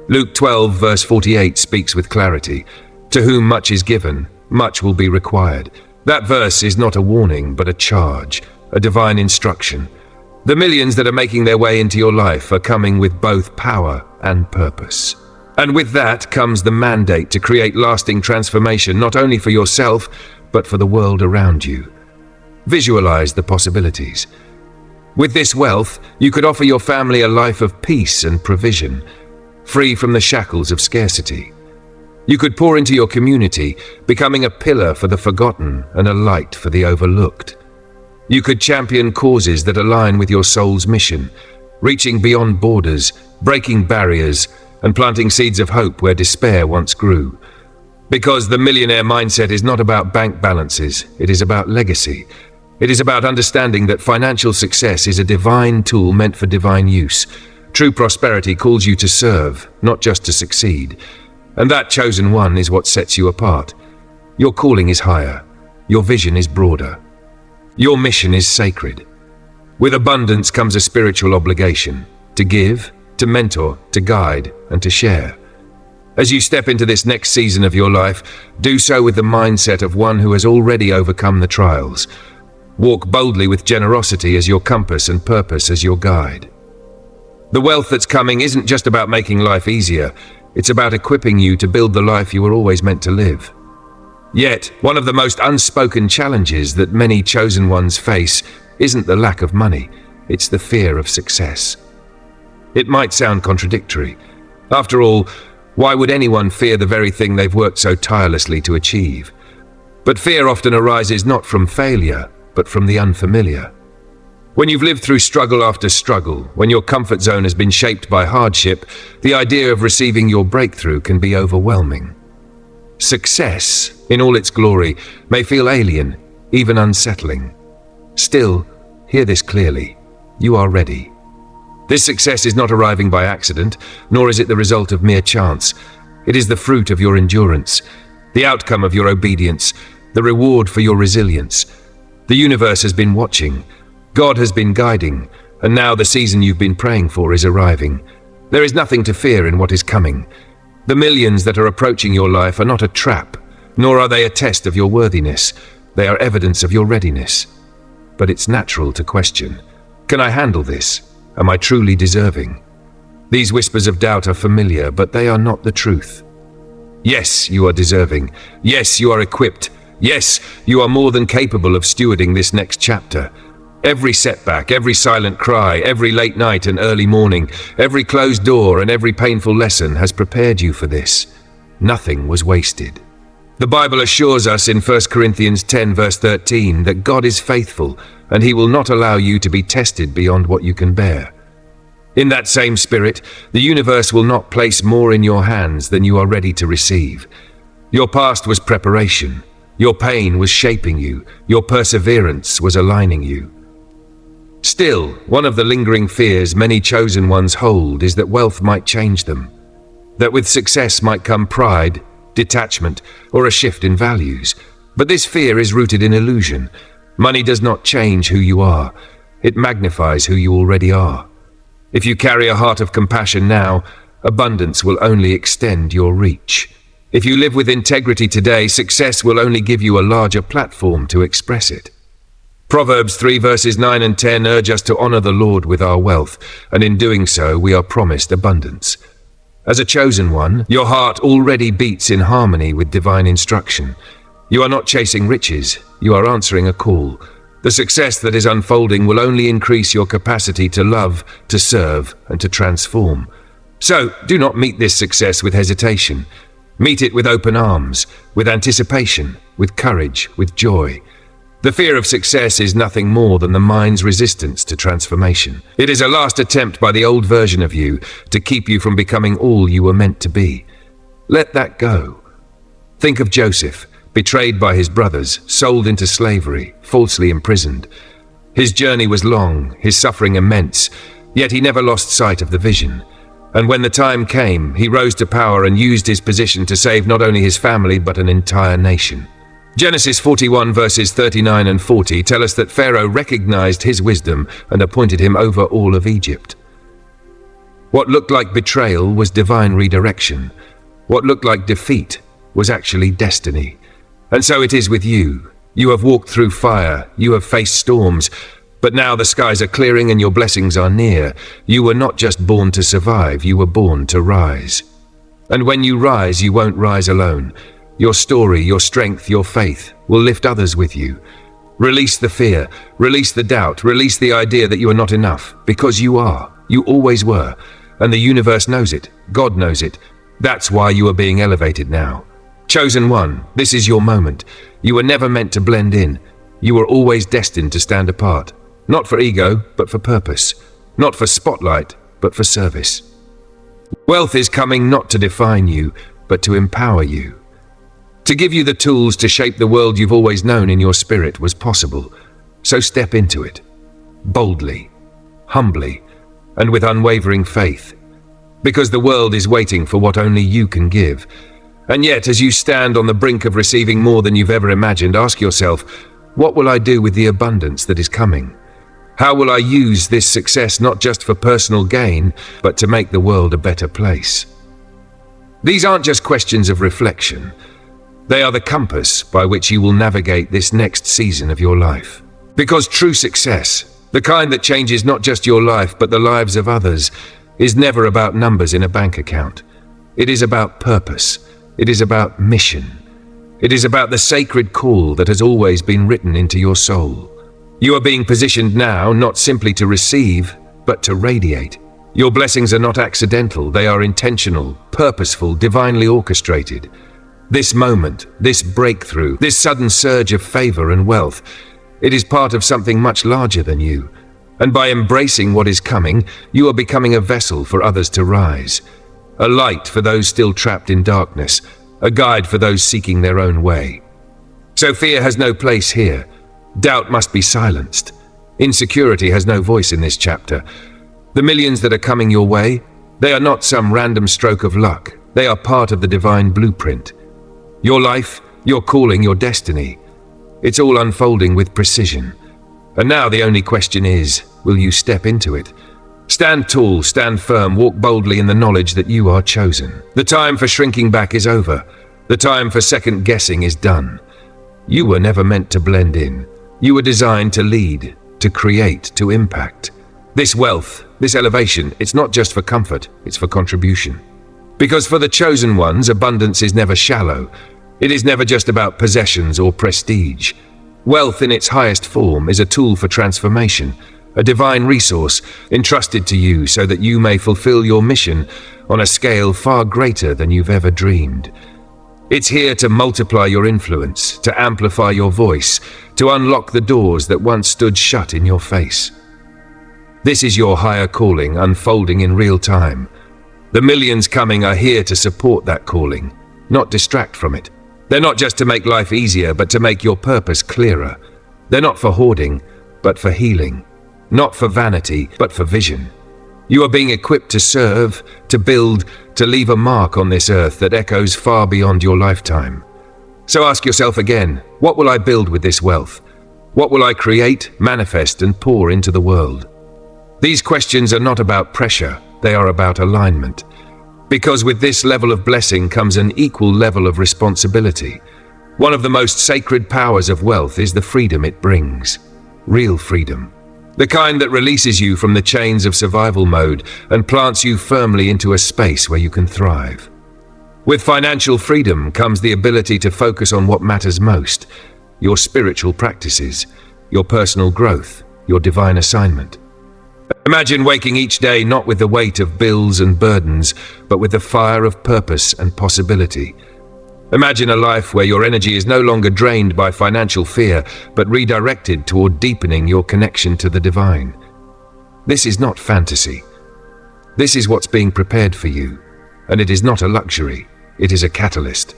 Luke 12 verse 48 speaks with clarity. To whom much is given, much will be required. That verse is not a warning, but a charge, a divine instruction. The millions that are making their way into your life are coming with both power and purpose. And with that comes the mandate to create lasting transformation, not only for yourself, but for the world around you. Visualize the possibilities. With this wealth, you could offer your family a life of peace and provision, free from the shackles of scarcity. You could pour into your community, becoming a pillar for the forgotten and a light for the overlooked. You could champion causes that align with your soul's mission, reaching beyond borders, breaking barriers, and planting seeds of hope where despair once grew. Because the millionaire mindset is not about bank balances, it is about legacy. It is about understanding that financial success is a divine tool meant for divine use. True prosperity calls you to serve, not just to succeed. And that chosen one is what sets you apart. Your calling is higher. Your vision is broader. Your mission is sacred. With abundance comes a spiritual obligation to give, to mentor, to guide, and to share. As you step into this next season of your life, do so with the mindset of one who has already overcome the trials. Walk boldly with generosity as your compass and purpose as your guide. The wealth that's coming isn't just about making life easier, it's about equipping you to build the life you were always meant to live. Yet, one of the most unspoken challenges that many chosen ones face isn't the lack of money, it's the fear of success. It might sound contradictory. After all, why would anyone fear the very thing they've worked so tirelessly to achieve? But fear often arises not from failure, but from the unfamiliar. When you've lived through struggle after struggle, when your comfort zone has been shaped by hardship, the idea of receiving your breakthrough can be overwhelming. Success, in all its glory, may feel alien, even unsettling. Still, hear this clearly. You are ready. This success is not arriving by accident, nor is it the result of mere chance. It is the fruit of your endurance, the outcome of your obedience, the reward for your resilience. The universe has been watching. God has been guiding, and now the season you've been praying for is arriving. There is nothing to fear in what is coming. The millions that are approaching your life are not a trap, nor are they a test of your worthiness. They are evidence of your readiness. But it's natural to question, can I handle this? Am I truly deserving? These whispers of doubt are familiar, but they are not the truth. Yes, you are deserving. Yes, you are equipped. Yes, you are more than capable of stewarding this next chapter. Every setback, every silent cry, every late night and early morning, every closed door and every painful lesson has prepared you for this. Nothing was wasted. The Bible assures us in 1 Corinthians 10 verse 13 that God is faithful and He will not allow you to be tested beyond what you can bear. In that same spirit, the universe will not place more in your hands than you are ready to receive. Your past was preparation. Your pain was shaping you. Your perseverance was aligning you. Still, one of the lingering fears many chosen ones hold is that wealth might change them. That with success might come pride, detachment, or a shift in values. But this fear is rooted in illusion. Money does not change who you are. It magnifies who you already are. If you carry a heart of compassion now, abundance will only extend your reach. If you live with integrity today, success will only give you a larger platform to express it. Proverbs 3 verses 9 and 10 urge us to honor the Lord with our wealth, and in doing so we are promised abundance. As a chosen one, your heart already beats in harmony with divine instruction. You are not chasing riches, you are answering a call. The success that is unfolding will only increase your capacity to love, to serve, and to transform. So, do not meet this success with hesitation. Meet it with open arms, with anticipation, with courage, with joy. The fear of success is nothing more than the mind's resistance to transformation. It is a last attempt by the old version of you to keep you from becoming all you were meant to be. Let that go. Think of Joseph, betrayed by his brothers, sold into slavery, falsely imprisoned. His journey was long, his suffering immense, yet he never lost sight of the vision. And when the time came, he rose to power and used his position to save not only his family but an entire nation. Genesis 41 verses 39 and 40 tell us that Pharaoh recognized his wisdom and appointed him over all of Egypt. What looked like betrayal was divine redirection. What looked like defeat was actually destiny. And so it is with you. You have walked through fire, you have faced storms, But now the skies are clearing and your blessings are near. You were not just born to survive, you were born to rise. And when you rise, you won't rise alone. Your story, your strength, your faith will lift others with you. Release the fear, release the doubt, release the idea that you are not enough, because you are. You always were. And the universe knows it. God knows it. That's why you are being elevated now. Chosen one, this is your moment. You were never meant to blend in. You were always destined to stand apart. Not for ego, but for purpose. Not for spotlight, but for service. Wealth is coming not to define you, but to empower you. To give you the tools to shape the world you've always known in your spirit was possible. So step into it. Boldly, humbly, and with unwavering faith. Because the world is waiting for what only you can give. And yet, as you stand on the brink of receiving more than you've ever imagined, ask yourself, what will I do with the abundance that is coming? How will I use this success not just for personal gain, but to make the world a better place? These aren't just questions of reflection. They are the compass by which you will navigate this next season of your life. Because true success, the kind that changes not just your life but the lives of others, is never about numbers in a bank account. It is about purpose. It is about mission. It is about the sacred call that has always been written into your soul. You are being positioned now not simply to receive, but to radiate. Your blessings are not accidental, they are intentional, purposeful, divinely orchestrated. This moment, this breakthrough, this sudden surge of favor and wealth, it is part of something much larger than you. And by embracing what is coming, you are becoming a vessel for others to rise. A light for those still trapped in darkness, a guide for those seeking their own way. So fear has no place here. Doubt must be silenced. Insecurity has no voice in this chapter. The millions that are coming your way, they are not some random stroke of luck. They are part of the divine blueprint. Your life, your calling, your destiny. It's all unfolding with precision. And now the only question is, will you step into it? Stand tall, stand firm, walk boldly in the knowledge that you are chosen. The time for shrinking back is over. The time for second guessing is done. You were never meant to blend in. You were designed to lead, to create, to impact. This wealth, this elevation, it's not just for comfort, it's for contribution. Because for the chosen ones, abundance is never shallow. It is never just about possessions or prestige. Wealth in its highest form is a tool for transformation, a divine resource entrusted to you so that you may fulfill your mission on a scale far greater than you've ever dreamed. It's here to multiply your influence, to amplify your voice, to unlock the doors that once stood shut in your face. This is your higher calling unfolding in real time. The millions coming are here to support that calling, not distract from it. They're not just to make life easier, but to make your purpose clearer. They're not for hoarding, but for healing. Not for vanity, but for vision. You are being equipped to serve, to build, to leave a mark on this earth that echoes far beyond your lifetime. So ask yourself again, what will I build with this wealth? What will I create, manifest, and pour into the world? These questions are not about pressure, they are about alignment. Because with this level of blessing comes an equal level of responsibility. One of the most sacred powers of wealth is the freedom it brings. Real freedom. The kind that releases you from the chains of survival mode and plants you firmly into a space where you can thrive. With financial freedom comes the ability to focus on what matters most, your spiritual practices, your personal growth, your divine assignment. Imagine waking each day not with the weight of bills and burdens, but with the fire of purpose and possibility. Imagine a life where your energy is no longer drained by financial fear, but redirected toward deepening your connection to the divine. This is not fantasy. This is what's being prepared for you, and it is not a luxury, it is a catalyst.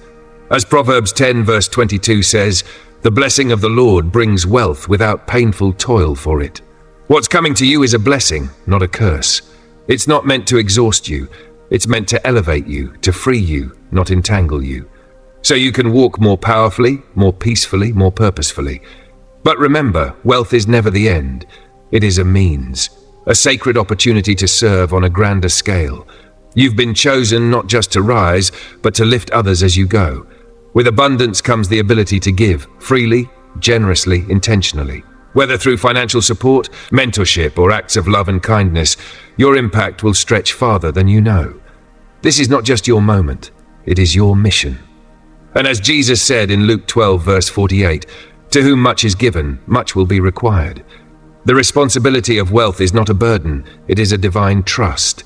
As Proverbs 10 verse 22 says, "The blessing of the Lord brings wealth without painful toil for it." What's coming to you is a blessing, not a curse. It's not meant to exhaust you. It's meant to elevate you, to free you, not entangle you. So you can walk more powerfully, more peacefully, more purposefully. But remember, wealth is never the end. It is a means, a sacred opportunity to serve on a grander scale. You've been chosen not just to rise, but to lift others as you go. With abundance comes the ability to give, freely, generously, intentionally. Whether through financial support, mentorship, or acts of love and kindness, your impact will stretch farther than you know. This is not just your moment, it is your mission. And as Jesus said in Luke 12, verse 48, "To whom much is given, much will be required." The responsibility of wealth is not a burden, it is a divine trust.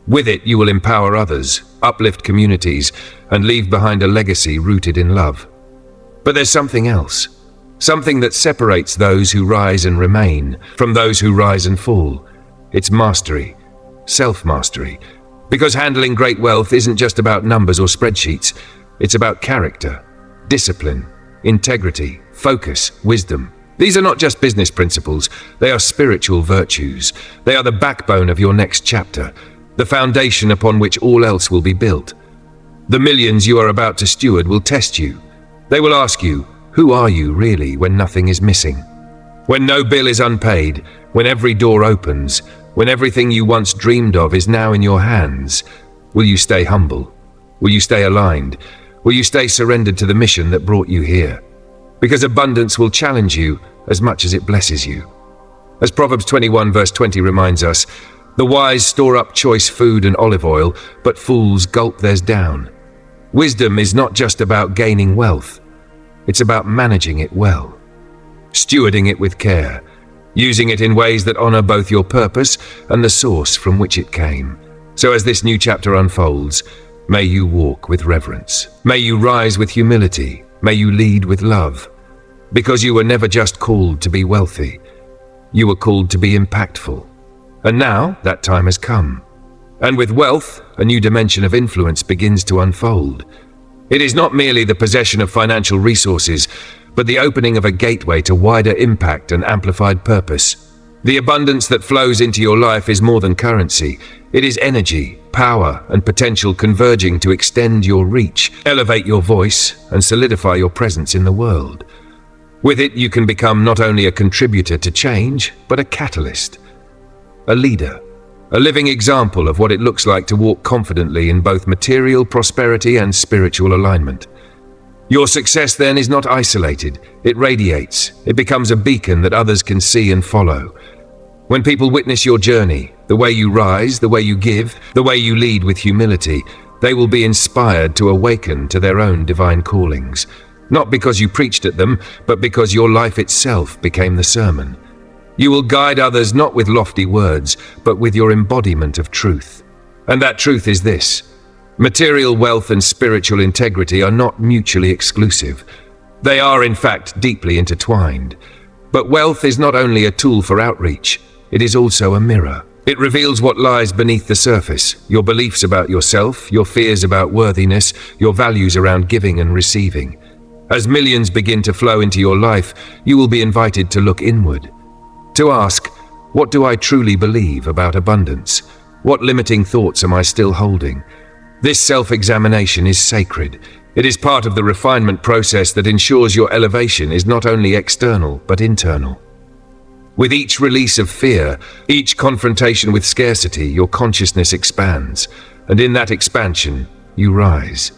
With it, you will empower others, uplift communities, and leave behind a legacy rooted in love. But there's something else. Something that separates those who rise and remain from those who rise and fall. It's mastery, self-mastery. Because handling great wealth isn't just about numbers or spreadsheets. It's about character, discipline, integrity, focus, wisdom. These are not just business principles, they are spiritual virtues. They are the backbone of your next chapter, the foundation upon which all else will be built. The millions you are about to steward will test you. They will ask you, who are you really when nothing is missing? When no bill is unpaid, when every door opens, when everything you once dreamed of is now in your hands, will you stay humble? Will you stay aligned? Will you stay surrendered to the mission that brought you here? Because abundance will challenge you as much as it blesses you. As Proverbs 21 verse 20 reminds us, the wise store up choice food and olive oil, but fools gulp theirs down. Wisdom is not just about gaining wealth. It's about managing it well, stewarding it with care, using it in ways that honor both your purpose and the source from which it came. So as this new chapter unfolds, may you walk with reverence. May you rise with humility. May you lead with love. Because you were never just called to be wealthy. You were called to be impactful. And now that time has come. And with wealth, a new dimension of influence begins to unfold. It is not merely the possession of financial resources, but the opening of a gateway to wider impact and amplified purpose. The abundance that flows into your life is more than currency. It is energy, power, and potential converging to extend your reach, elevate your voice, and solidify your presence in the world. With it, you can become not only a contributor to change, but a catalyst, a leader, a living example of what it looks like to walk confidently in both material prosperity and spiritual alignment. Your success then is not isolated, it radiates, it becomes a beacon that others can see and follow. When people witness your journey, the way you rise, the way you give, the way you lead with humility, they will be inspired to awaken to their own divine callings. Not because you preached at them, but because your life itself became the sermon. You will guide others not with lofty words, but with your embodiment of truth. And that truth is this: material wealth and spiritual integrity are not mutually exclusive. They are, in fact, deeply intertwined. But wealth is not only a tool for outreach, it is also a mirror. It reveals what lies beneath the surface: your beliefs about yourself, your fears about worthiness, your values around giving and receiving. As millions begin to flow into your life, you will be invited to look inward, to ask, what do I truly believe about abundance? What limiting thoughts am I still holding? This self-examination is sacred. It is part of the refinement process that ensures your elevation is not only external, but internal. With each release of fear, each confrontation with scarcity, your consciousness expands, and in that expansion, you rise.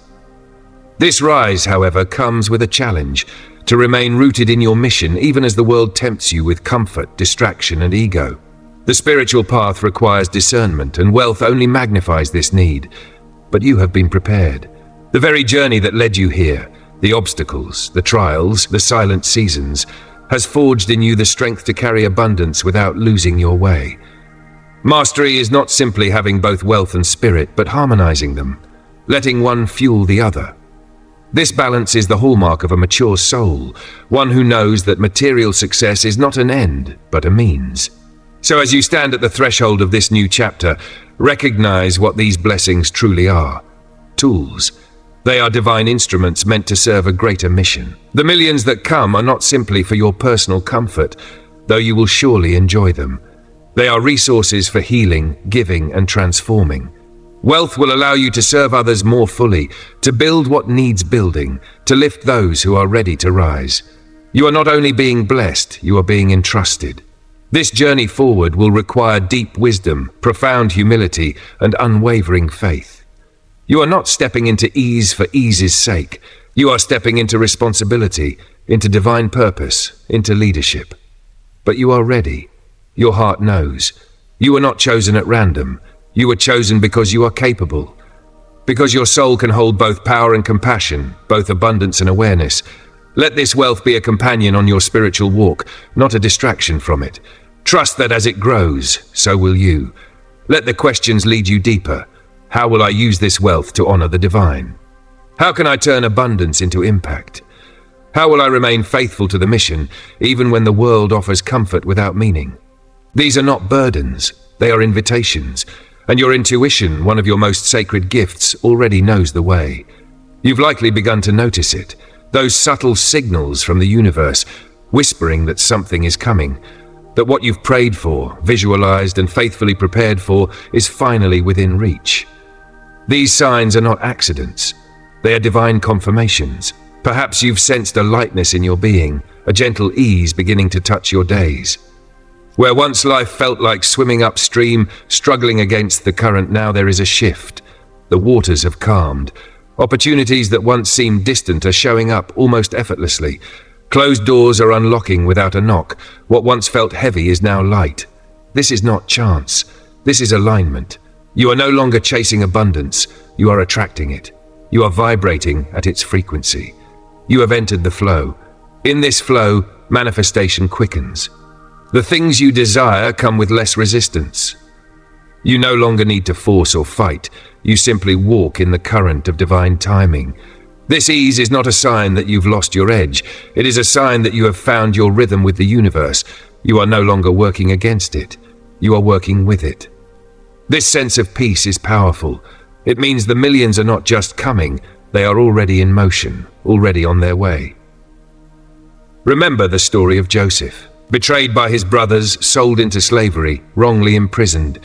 This rise, however, comes with a challenge: to remain rooted in your mission even as the world tempts you with comfort, distraction, and ego. The spiritual path requires discernment, and wealth only magnifies this need. But you have been prepared. The very journey that led you here, the obstacles, the trials, the silent seasons, has forged in you the strength to carry abundance without losing your way. Mastery is not simply having both wealth and spirit, but harmonizing them, letting one fuel the other. This balance is the hallmark of a mature soul, one who knows that material success is not an end, but a means. So as you stand at the threshold of this new chapter, recognize what these blessings truly are: tools. They are divine instruments meant to serve a greater mission. The millions that come are not simply for your personal comfort, though you will surely enjoy them. They are resources for healing, giving, and transforming. Wealth will allow you to serve others more fully, to build what needs building, to lift those who are ready to rise. You are not only being blessed, you are being entrusted. This journey forward will require deep wisdom, profound humility, and unwavering faith. You are not stepping into ease for ease's sake. You are stepping into responsibility, into divine purpose, into leadership. but you are ready. Your heart knows. You were not chosen at random. You were chosen because you are capable. Because your soul can hold both power and compassion, both abundance and awareness. Let this wealth be a companion on your spiritual walk, not a distraction from it. Trust that as it grows, so will you. Let the questions lead you deeper. How will I use this wealth to honor the divine? How can I turn abundance into impact? How will I remain faithful to the mission, even when the world offers comfort without meaning? These are not burdens, they are invitations, and your intuition, one of your most sacred gifts, already knows the way. You've likely begun to notice it, those subtle signals from the universe, whispering that something is coming, that what you've prayed for, visualized, and faithfully prepared for is finally within reach. These signs are not accidents. They are divine confirmations. Perhaps you've sensed a lightness in your being, a gentle ease beginning to touch your days. Where once life felt like swimming upstream, struggling against the current, now there is a shift. The waters have calmed. Opportunities that once seemed distant are showing up almost effortlessly. Closed doors are unlocking without a knock. What once felt heavy is now light. This is not chance. This is alignment. You are no longer chasing abundance. You are attracting it. You are vibrating at its frequency. You have entered the flow. In this flow, manifestation quickens. The things you desire come with less resistance. You no longer need to force or fight. You simply walk in the current of divine timing. This ease is not a sign that you've lost your edge. It is a sign that you have found your rhythm with the universe. You are no longer working against it. You are working with it. This sense of peace is powerful. It means the millions are not just coming, they are already in motion, already on their way. Remember the story of Joseph. Betrayed by his brothers, sold into slavery, wrongly imprisoned.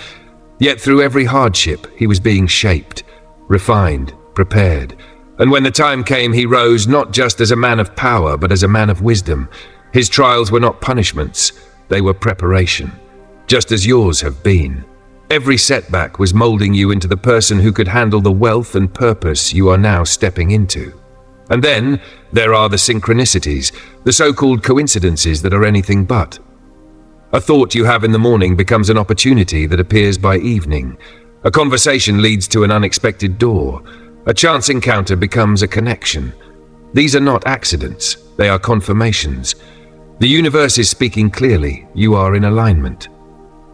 Yet through every hardship, he was being shaped, refined, prepared. And when the time came, he rose not just as a man of power, but as a man of wisdom. His trials were not punishments, they were preparation, just as yours have been. Every setback was molding you into the person who could handle the wealth and purpose you are now stepping into. And then there are the synchronicities, the so-called coincidences that are anything but. A thought you have in the morning becomes an opportunity that appears by evening. A conversation leads to an unexpected door. A chance encounter becomes a connection. These are not accidents, they are confirmations. The universe is speaking clearly, you are in alignment.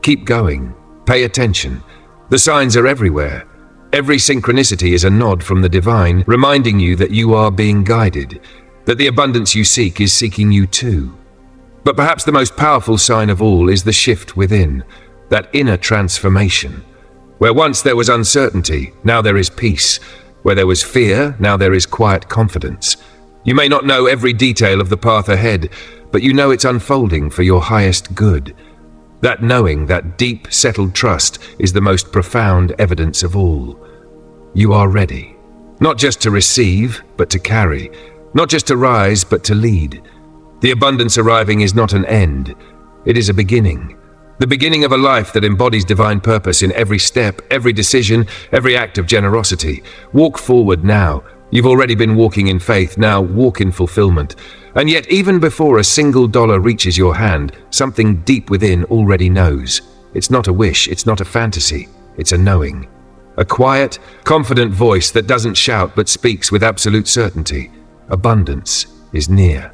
Keep going. Pay attention. The signs are everywhere. Every synchronicity is a nod from the divine, reminding you that you are being guided, that the abundance you seek is seeking you too. But perhaps the most powerful sign of all is the shift within, that inner transformation. Where once there was uncertainty, now there is peace. Where there was fear, now there is quiet confidence. You may not know every detail of the path ahead, but you know it's unfolding for your highest good. That knowing, that deep, settled trust is the most profound evidence of all. You are ready, not just to receive, but to carry, not just to rise, but to lead. The abundance arriving is not an end, it is a beginning. The beginning of a life that embodies divine purpose in every step, every decision, every act of generosity. Walk forward now. You've already been walking in faith, now walk in fulfillment. And yet, even before a single dollar reaches your hand, something deep within already knows. It's not a wish, it's not a fantasy, it's a knowing. A quiet, confident voice that doesn't shout but speaks with absolute certainty. Abundance is near.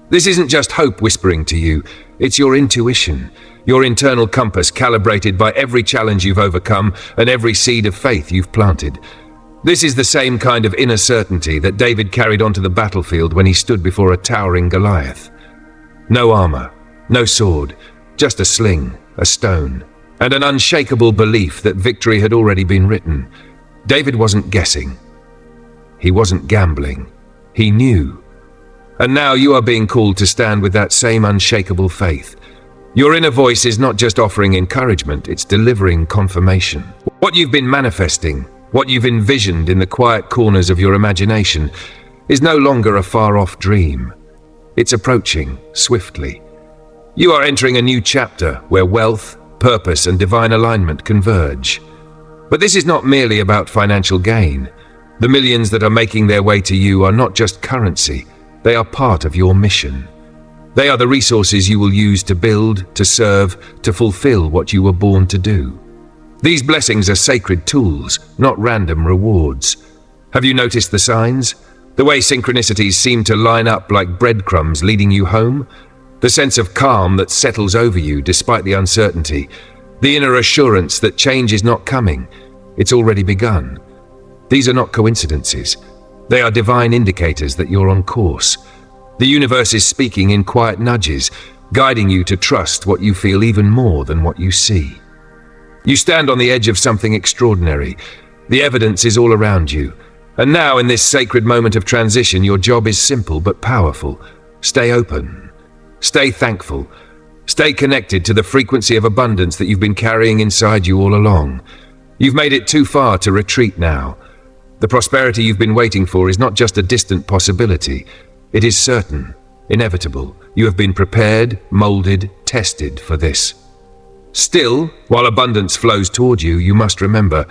This isn't just hope whispering to you, it's your intuition, your internal compass calibrated by every challenge you've overcome and every seed of faith you've planted. This is the same kind of inner certainty that David carried onto the battlefield when he stood before a towering Goliath. No armor, no sword, just a sling, a stone, and an unshakable belief that victory had already been written. David wasn't guessing. He wasn't gambling. He knew. And now you are being called to stand with that same unshakable faith. Your inner voice is not just offering encouragement, it's delivering confirmation. What you've been manifesting, what you've envisioned in the quiet corners of your imagination, is no longer a far-off dream. It's approaching swiftly. You are entering a new chapter where wealth, purpose, and divine alignment converge. But this is not merely about financial gain. The millions that are making their way to you are not just currency, they are part of your mission. They are the resources you will use to build, to serve, to fulfill what you were born to do. These blessings are sacred tools, not random rewards. Have you noticed the signs? The way synchronicities seem to line up like breadcrumbs leading you home? The sense of calm that settles over you despite the uncertainty. The inner assurance that change is not coming. It's already begun. These are not coincidences. They are divine indicators that you're on course. The universe is speaking in quiet nudges, guiding you to trust what you feel even more than what you see. You stand on the edge of something extraordinary. The evidence is all around you. And now, in this sacred moment of transition, your job is simple but powerful. Stay open. Stay thankful. Stay connected to the frequency of abundance that you've been carrying inside you all along. You've made it too far to retreat now. The prosperity you've been waiting for is not just a distant possibility. It is certain, inevitable. You have been prepared, molded, tested for this. Still, while abundance flows toward you, you must remember,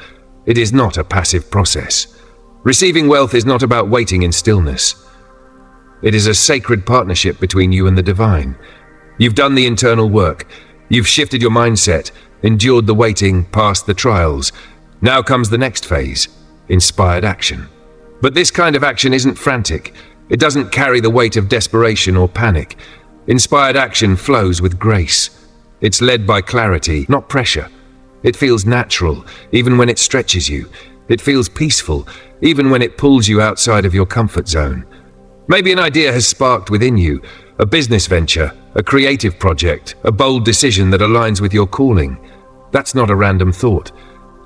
it is not a passive process. Receiving wealth is not about waiting in stillness. It is a sacred partnership between you and the divine. You've done the internal work. You've shifted your mindset, endured the waiting, passed the trials. Now comes the next phase, inspired action. But this kind of action isn't frantic. It doesn't carry the weight of desperation or panic. Inspired action flows with grace. It's led by clarity, not pressure. It feels natural, even when it stretches you. It feels peaceful, even when it pulls you outside of your comfort zone. Maybe an idea has sparked within you, a business venture, a creative project, a bold decision that aligns with your calling. That's not a random thought.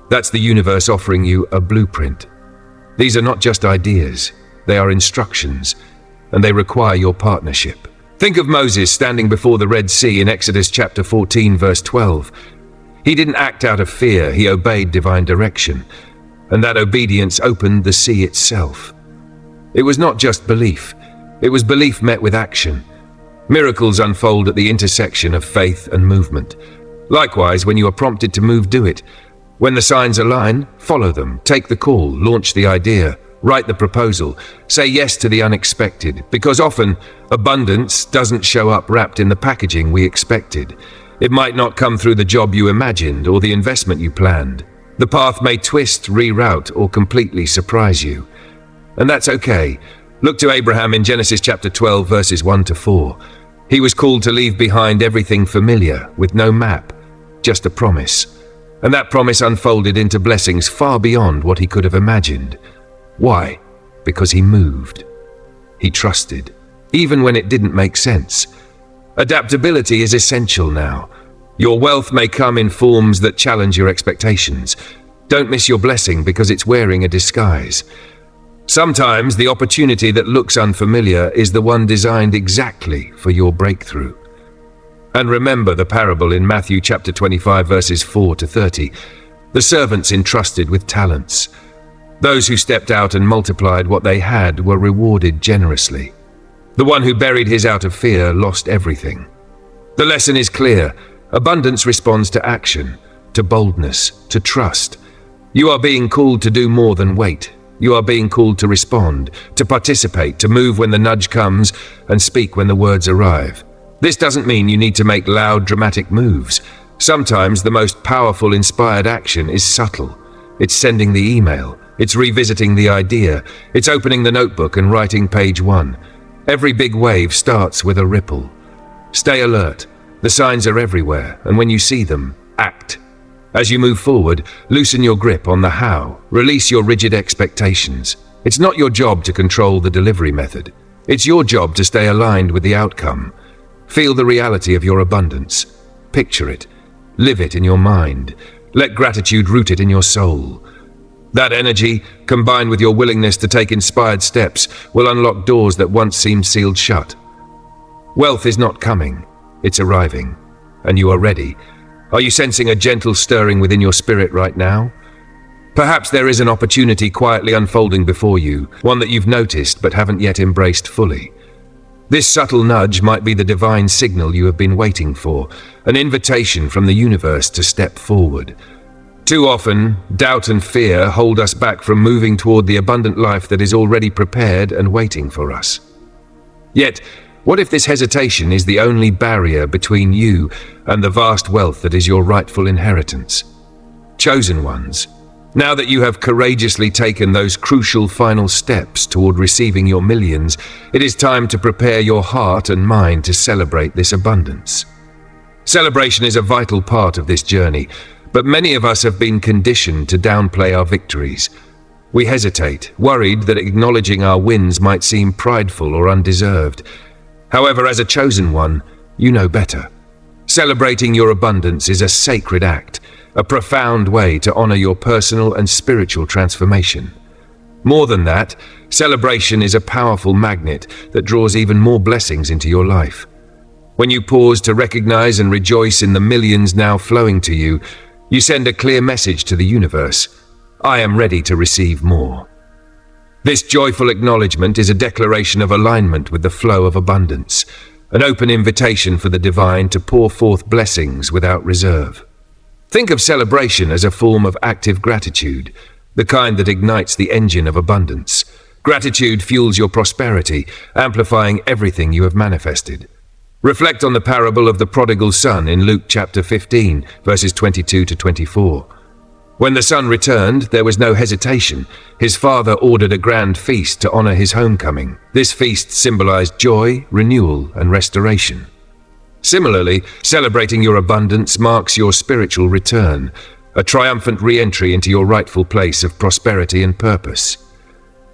That's the universe offering you a blueprint. These are not just ideas. They are instructions, and they require your partnership. Think of Moses standing before the Red Sea in Exodus chapter 14, verse 12. He didn't act out of fear, he obeyed divine direction, and that obedience opened the sea itself. It was not just belief, it was belief met with action. Miracles unfold at the intersection of faith and movement. Likewise, when you are prompted to move, do it. When the signs align, follow them, take the call, launch the idea, write the proposal, say yes to the unexpected, because often abundance doesn't show up wrapped in the packaging we expected. It might not come through the job you imagined or the investment you planned. The path may twist, reroute, or completely surprise you. And that's okay. Look to Abraham in Genesis chapter 12, verses 1 to 4. He was called to leave behind everything familiar, with no map, just a promise. And that promise unfolded into blessings far beyond what he could have imagined. Why? Because he moved. He trusted, even when it didn't make sense. Adaptability is essential now. Your wealth may come in forms that challenge your expectations. Don't miss your blessing because it's wearing a disguise. Sometimes the opportunity that looks unfamiliar is the one designed exactly for your breakthrough. And remember the parable in Matthew chapter 25, verses 4 to 30. The servants entrusted with talents. Those who stepped out and multiplied what they had were rewarded generously. The one who buried his out of fear lost everything. The lesson is clear. Abundance responds to action, to boldness, to trust. You are being called to do more than wait. You are being called to respond, to participate, to move when the nudge comes, and speak when the words arrive. This doesn't mean you need to make loud, dramatic moves. Sometimes the most powerful inspired action is subtle. It's sending the email. It's revisiting the idea. It's opening the notebook and writing page 1. Every big wave starts with a ripple. Stay alert. The signs are everywhere, and when you see them, act. As you move forward, loosen your grip on the how. Release your rigid expectations. It's not your job to control the delivery method. It's your job to stay aligned with the outcome. Feel the reality of your abundance. Picture it. Live it in your mind. Let gratitude root it in your soul. That energy, combined with your willingness to take inspired steps, will unlock doors that once seemed sealed shut. Wealth is not coming. It's arriving. And you are ready. Are you sensing a gentle stirring within your spirit right now? Perhaps there is an opportunity quietly unfolding before you, one that you've noticed but haven't yet embraced fully. This subtle nudge might be the divine signal you have been waiting for, an invitation from the universe to step forward. Too often, doubt and fear hold us back from moving toward the abundant life that is already prepared and waiting for us. Yet, What if this hesitation is the only barrier between you and the vast wealth that is your rightful inheritance? Chosen ones, now that you have courageously taken those crucial final steps toward receiving your millions, it is time to prepare your heart and mind to celebrate this abundance. Celebration is a vital part of this journey, but many of us have been conditioned to downplay our victories. We hesitate, worried that acknowledging our wins might seem prideful or undeserved. However, as a chosen one, you know better. Celebrating your abundance is a sacred act, a profound way to honor your personal and spiritual transformation. More than that, celebration is a powerful magnet that draws even more blessings into your life. When you pause to recognize and rejoice in the millions now flowing to you, you send a clear message to the universe: I am ready to receive more. This joyful acknowledgement is a declaration of alignment with the flow of abundance, an open invitation for the divine to pour forth blessings without reserve. Think of celebration as a form of active gratitude, the kind that ignites the engine of abundance. Gratitude fuels your prosperity, amplifying everything you have manifested. Reflect on the parable of the prodigal son in Luke chapter 15, verses 22 to 24. When the son returned, there was no hesitation. His father ordered a grand feast to honor his homecoming. This feast symbolized joy, renewal, and restoration. Similarly, celebrating your abundance marks your spiritual return, a triumphant re-entry into your rightful place of prosperity and purpose.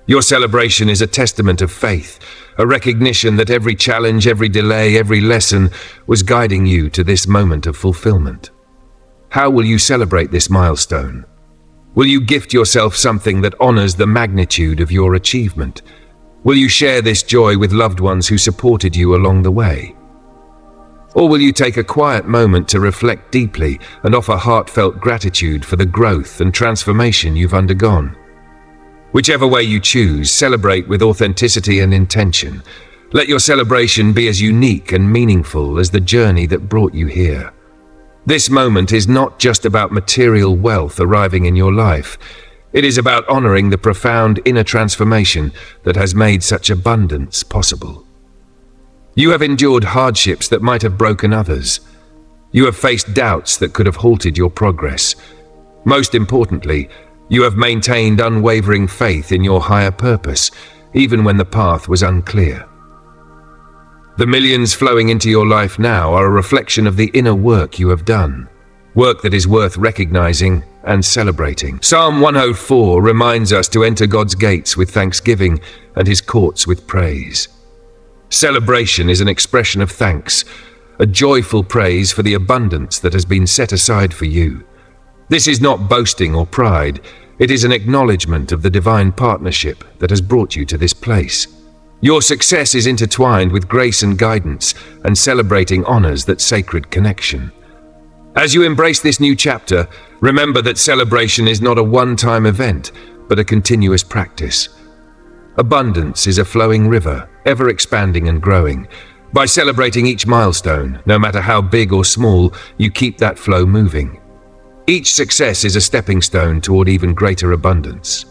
Your celebration is a testament of faith, a recognition that every challenge, every delay, every lesson was guiding you to this moment of fulfillment. How will you celebrate this milestone? Will you gift yourself something that honors the magnitude of your achievement? Will you share this joy with loved ones who supported you along the way? Or will you take a quiet moment to reflect deeply and offer heartfelt gratitude for the growth and transformation you've undergone? Whichever way you choose, celebrate with authenticity and intention. Let your celebration be as unique and meaningful as the journey that brought you here. This moment is not just about material wealth arriving in your life. It is about honoring the profound inner transformation that has made such abundance possible. You have endured hardships that might have broken others. You have faced doubts that could have halted your progress. Most importantly, you have maintained unwavering faith in your higher purpose, even when the path was unclear. The millions flowing into your life now are a reflection of the inner work you have done, work that is worth recognizing and celebrating. Psalm 104 reminds us to enter God's gates with thanksgiving and his courts with praise. Celebration is an expression of thanks, a joyful praise for the abundance that has been set aside for you. This is not boasting or pride. It is an acknowledgement of the divine partnership that has brought you to this place. Your success is intertwined with grace and guidance, and celebrating honors that sacred connection. As you embrace this new chapter, remember that celebration is not a one-time event, but a continuous practice. Abundance is a flowing river, ever expanding and growing. By celebrating each milestone, no matter how big or small, you keep that flow moving. Each success is a stepping stone toward even greater abundance.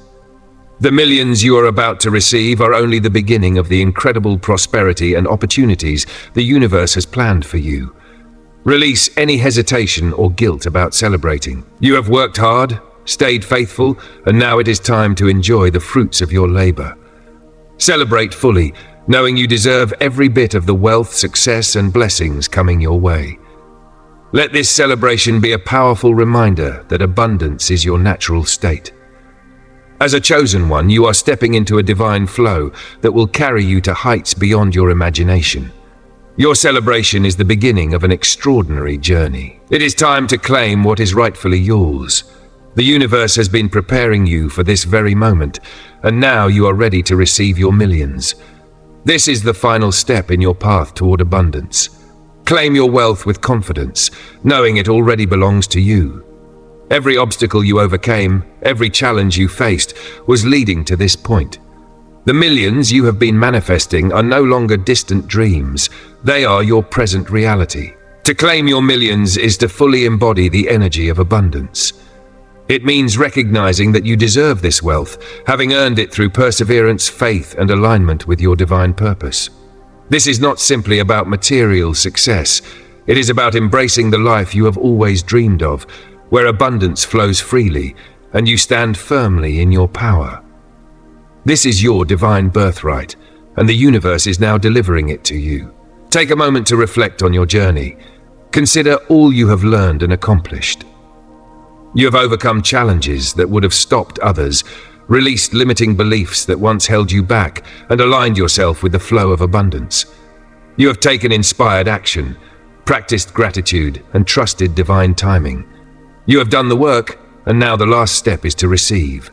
The millions you are about to receive are only the beginning of the incredible prosperity and opportunities the universe has planned for you. Release any hesitation or guilt about celebrating. You have worked hard, stayed faithful, and now it is time to enjoy the fruits of your labor. Celebrate fully, knowing you deserve every bit of the wealth, success, and blessings coming your way. Let this celebration be a powerful reminder that abundance is your natural state. As a chosen one, you are stepping into a divine flow that will carry you to heights beyond your imagination. Your celebration is the beginning of an extraordinary journey. It is time to claim what is rightfully yours. The universe has been preparing you for this very moment, and now you are ready to receive your millions. This is the final step in your path toward abundance. Claim your wealth with confidence, knowing it already belongs to you. Every obstacle you overcame, every challenge you faced, was leading to this point. The millions you have been manifesting are no longer distant dreams. They are your present reality. To claim your millions is to fully embody the energy of abundance. It means recognizing that you deserve this wealth, having earned it through perseverance, faith, and alignment with your divine purpose. This is not simply about material success. It is about embracing the life you have always dreamed of, where abundance flows freely and you stand firmly in your power. This is your divine birthright, and the universe is now delivering it to you. Take a moment to reflect on your journey. Consider all you have learned and accomplished. You have overcome challenges that would have stopped others, released limiting beliefs that once held you back, and aligned yourself with the flow of abundance. You have taken inspired action, practiced gratitude, and trusted divine timing. You have done the work, and now the last step is to receive.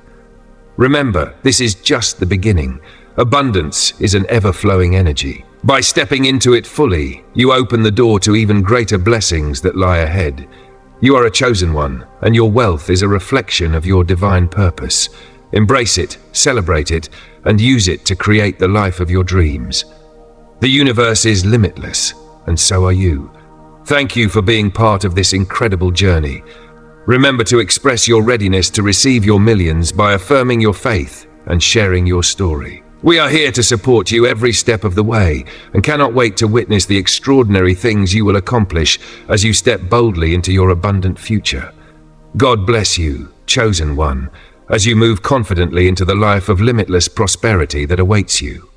Remember, this is just the beginning. Abundance is an ever-flowing energy. By stepping into it fully, you open the door to even greater blessings that lie ahead. You are a chosen one, and your wealth is a reflection of your divine purpose. Embrace it, celebrate it, and use it to create the life of your dreams. The universe is limitless, and so are you. Thank you for being part of this incredible journey. Remember to express your readiness to receive your millions by affirming your faith and sharing your story. We are here to support you every step of the way and cannot wait to witness the extraordinary things you will accomplish as you step boldly into your abundant future. God bless you, chosen one, as you move confidently into the life of limitless prosperity that awaits you.